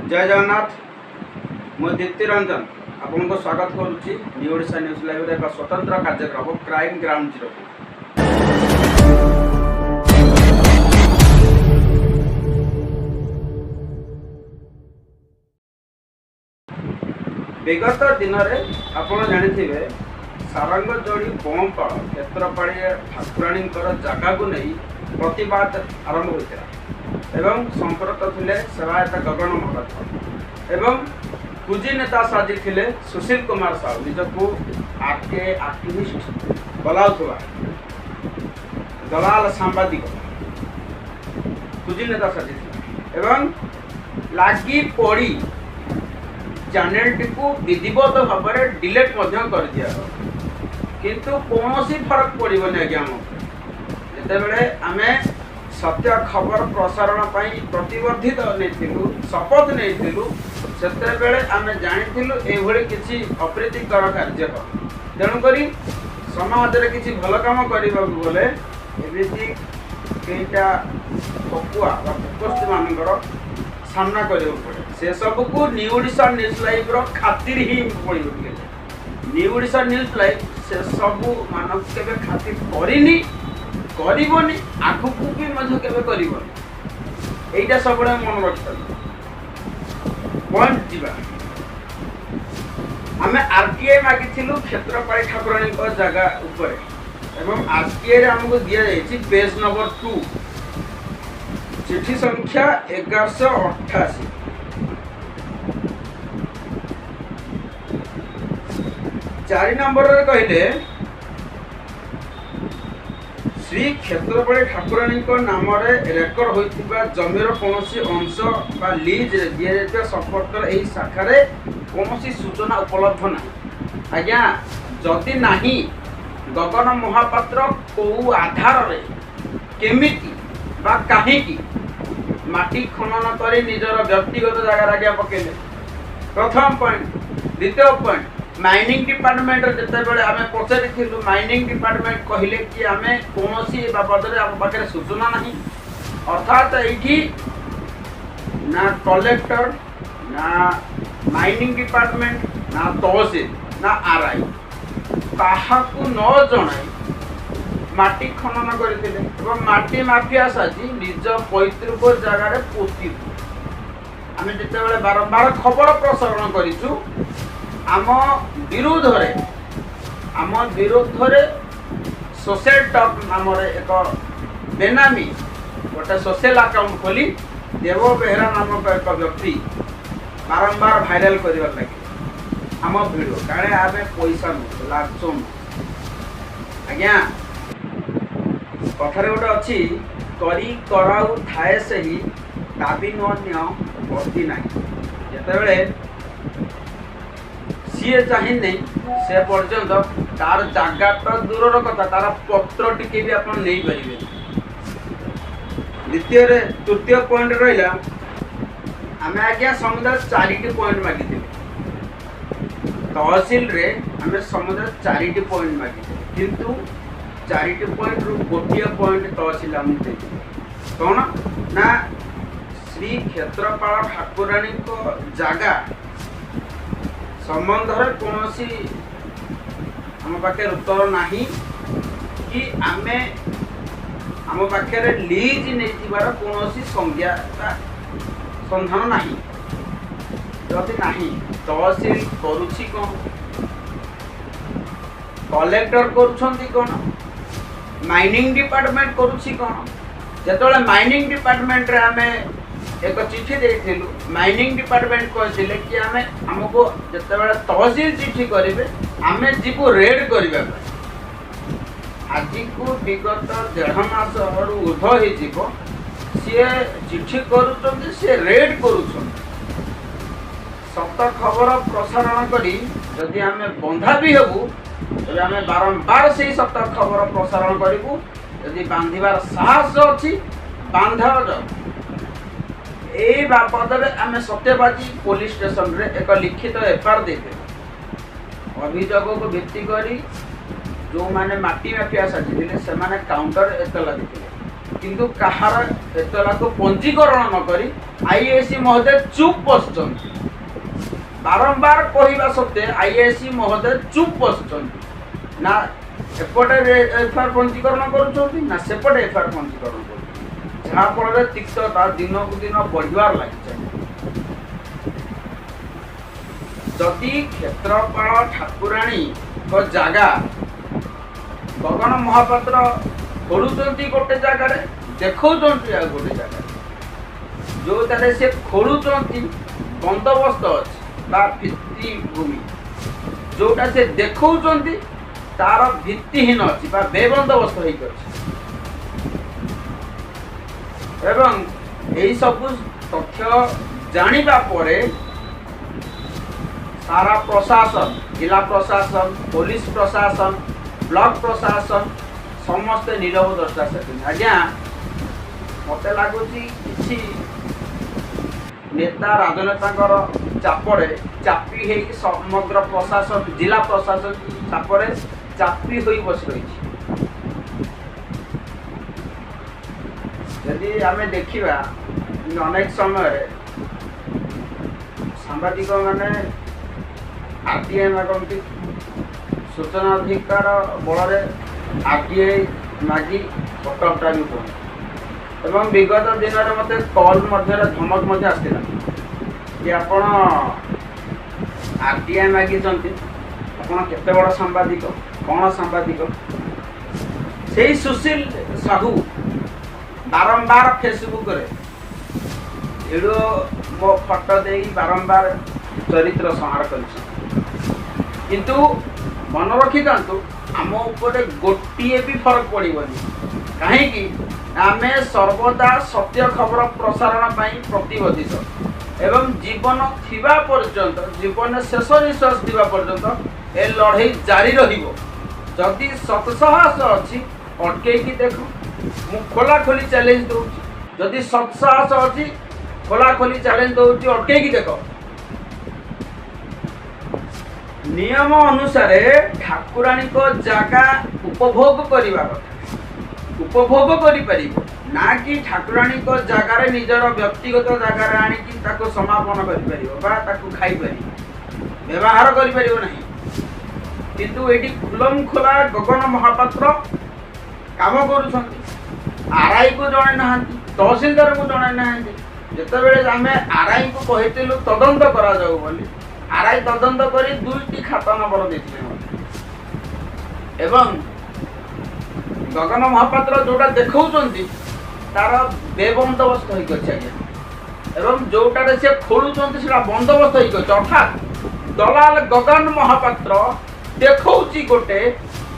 जय जगन्नाथ मु दीप्ति रंजन आपन को स्वागत करुच्ची न्यू ओडिशा न्यूज लाइव एक स्वतंत्र कार्यक्रम क्राइम ग्राउंड जीरो। विगत दिन में आपड़ जानी सारंग जोड़ी बमपाड़ क्षेत्रपाड़ी ठाकुराणी जगह को नहीं प्रतिवाद आरंभ होता एवं संपर्क थे सेवायत गगन महापात्र एवं कुजी नेता साजी थे सुशील कुमार साहू निजक आरके आक्टिविस्ट बलाउवा दलाल सांबादिक कुजी नेता साजी थे एवं लगी पड़ी चैनल टी को विधिवत भाव में डिलीट कर दिया किंतु कौन फरक पड़ोनी आज्ञा जितेबले आम सत्य खबर प्रसारण प्रतिबद्धित नहीं शपथ नहीं सेतेबेले आम जानी एभली किसी अप्रीतिकर कार्य तेणुक समाज में किसी भल कम करने गले एमती कईटा फकुआ फकोस्ती मानकर सामना करने पड़े से सब को न्यू ओडिशा न्यूज लाइव खातिर ही पड़े न्यू ओडिशा न्यूज लाइव से सब मानव के खातिर करनी करबनी आगु भी करबनी यहीटा सब मन रखता पॉइंट जीवा आम आरटीआई मागिलु क्षेत्रपाड़ी ठाकुराणी जगह उपर एवं आरटीआई आमको दि जाए पेज नंबर 2 चिठी संख्या 1188 4 नंबर कहले श्री क्षेत्रपाड़ी ठाकुराणी नाम रेकर्ड होता जमीर कौन अंश बा लीज दि जाता संपर्क यही शाखार कौन सूचना उपलब्ध ना आज्ञा जदि नाही गगन महापात्र कौ आधार रे केमिति बा काहीकि माटी खनन कर निजर व्यक्तिगत जगार आज्ञा पकेले प्रथम पॉइंट। द्वितीय पॉइंट माइनिंग डिपार्टमेंट जितेबाला आम पचारि माइनिंग डिपार्टमेंट कहले कि आम कौन बाबद आम पाखे सूचना ना अर्थात ये ना कलेक्टर ना माइनिंग डिपार्टमेंट ना तहसील ना आरआई क्या न जन माटी खनन करते माटी माफिया साजी निज पैतृक जगार पोती आम जिते बारंबार खबर प्रसारण करूँ आम विरोध सोशल टॉक नाम एक बेनामी गोटे सोशल अकाउंट खोली देव बेहरा नामक एक व्यक्ति बारंबार भाइराल करने लगे आम भिडियो काले आम पैसा लाचो आज्ञा कथार गोटे अच्छी करी कराऊ थाए से ही दाबी अन्य बस्ती ना जितेबले सीए चाहिए नहीं से पर्यंत तार जगह तो दूर कथा तार पत्र टिके भी आप नहीं पारे। द्वितीय तृतीय पॉइंट रहा आम आज्ञा समुदाय 4टी पॉइंट मागिथे तहसील रे आम समुदाय 4टी पॉइंट मागिथे किंतु 4टी पॉइंट रु गोटे पॉइंट तहसील आमको कौन ना श्री क्षेत्रपाड़ ठाकुराणी जगह संबंध कौन आम पाखे उत्तर ना कि आमे आम पाखे लीज नहीं कौन संज्ञा संधान ना जदि ना तहसील करुछि कौन कलेक्टर करुछंती कौन माइनिंग डिपार्टमेंट करुछि कौन जेतोले माइनिंग डिपार्टमेंट रे आमे एक चिठी देथिलु माइनिंग डिपार्टमेंट कहते कि आमे हमको जितेबाला तहसील चिठी करेंगे आम जीवु रेड करने आज को विगत 1.5 मास ऊर्ध हो सी चिठी करुँच सी रेड कर सत खबर प्रसारण करी जदि आम बंधा भी हबू तेज आम बारंबार से सत खबर प्रसारण करूँ यदि बांधार साहस अच्छी बांधा यही बाबद आम सत्यवादी पुलिस स्टेशन रे एक लिखित एफआईआर देते अभियोग को भित्ति करी जो माने माटी माफिया साजिले से माने काउंटर एतला देते किंतु कहार एतला को पंजीकरण न करी आईएएस महोदय चुप बसचन बारंबार कहवा सत्वे आईएएस महोदय चुप बसचन ना एपटे एफआईआर पंजीकरण करुछंती ना सेपटे एफआईआर पंजीकरण कर जहाँ फल तिक्तता दिन को दिन बढ़िबार लगी जदि क्षेत्रपाल ठाकुराणी को जगह गगन महापात्र खोलुचंती गोटे जगार देखौचंती आ गोटे जगह जो तारे से खोलुचंती बंदोबस्त अछि बा भित्तिभूमि जोटा से देखौचंती तार भित्तिहीन अछि बा बेबंदोबस्त होई अछि एवं एई सब तथ्य जानिबा परे सारा प्रशासन जिला प्रशासन पुलिस प्रशासन ब्लॉक प्रशासन समस्ते नीरव दर्शा से आज्ञा मत लगुच कि नेता राजनेता चापड़े चापी है समग्र प्रशासन जिला प्रशासन चापड़े चापी हो बस रही यदि आम देखा अनेक समय सांबादिक माने आरटीआई मागती सूचना अधिकार बल आरटीआई मागी फोटो हटा भी पड़े एवं विगत दिन में मत कल धमक आसला कि आपण आरटीआई मागी आप केते बड़ सांबादिक कौन सांबादिक से सुशील साहू बारंबार फेसबुक रे मो फोटो दे बारंबार चरित्र संहार कर किंतु मन रखी था आम उपर गोटे भी फरक पड़ोनी कहीं आम सर्वदा सत्य खबर प्रसारण प्रतिबद्ध एवं जीवन थिबा पर्यंत जीवन शेष निश्वास थिबा पर्यंत ए लड़ाई जारी रहिबो जदि सत्साहस अच्छी अटके देख मु खोला खोली चैलेंज दूची जदि सत्साहस अच्छी खोला खोली चैलेंज दूची अटके देख नियम अनुसार ठाकुराणी को जगह उपभोग करने उपभोग कर ना कि ठाकुराणी को जगार निजर व्यक्तिगत जगार आणिकी समापन कर खाई व्यवहार कर किंतु ये खुलम खोला गगन महापात्र काम कर आरआई को जड़े ना तहसिलदार को जड़े ना जिते आम आरआई को कहलु तदंत करा जाऊ बोली आरआई तदंत कर 2टी खाता नंबर देते एवं गगन महापात्र जोटा देखौचंती तार बेबंदोबस्त होई गछ आज्ञा एवं जोटारे से खोलुचंती सेटा बंदोबस्त होई गछ अर्थात दलाल गगन महापात्र देखौची गोटे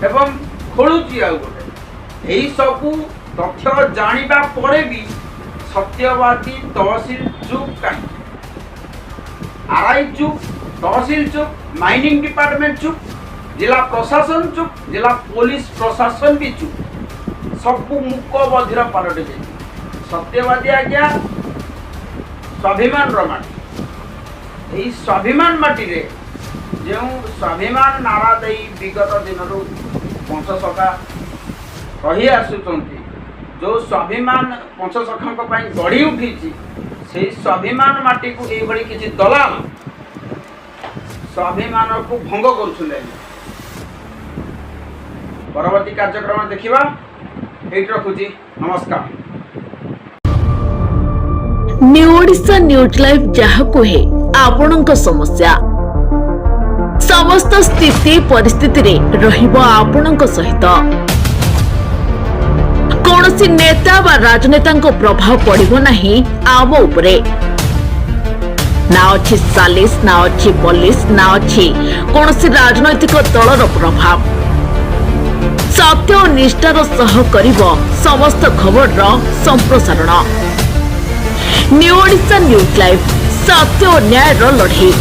एवं खोलुची आ गोटे एही सबु तथ्य जानिबा परे भी सत्यवादी तहसील चुप काहे आरआई चुप तहसील चुप माइनिंग डिपार्टमेंट चुप जिला प्रशासन चुप जिला पुलिस प्रशासन भी चुप सबू मुक बधिर पालटि जाए सत्यवादी आज्ञा स्वाभिमान माटी यही स्वाभिमान माटी रे जो स्वाभिमान नारा दे विगत दिन पंचसखा रही आसुचंती जो स्वाभिमान पंचसखा गढ़ी उठी से स्वाभिमान माटी को ये किसी दलाल स्वाभिमान को भंग कर परवर्ती कार्यक्रम देखा ये रखुची नमस्कार। न्यू ओडिशा न्यूज लाइव जहाँ कहे आपणक समस्या समस्त स्थिति परिस्थिति रे रहिबो आपणक सहित कौनसी नेता व राजनेता प्रभाव पड़िबो नहीं आम उपरे ना अच्छी सालिस ना अच्छी पुलिस ना अच्छी कौनसी राजनैतिक दलर प्रभाव सत्य और निष्ठार सह करिबो समस्त खबर संप्रसारण न्यू ओडिशा न्यूज लाइव सत्य और न्याय लड़े।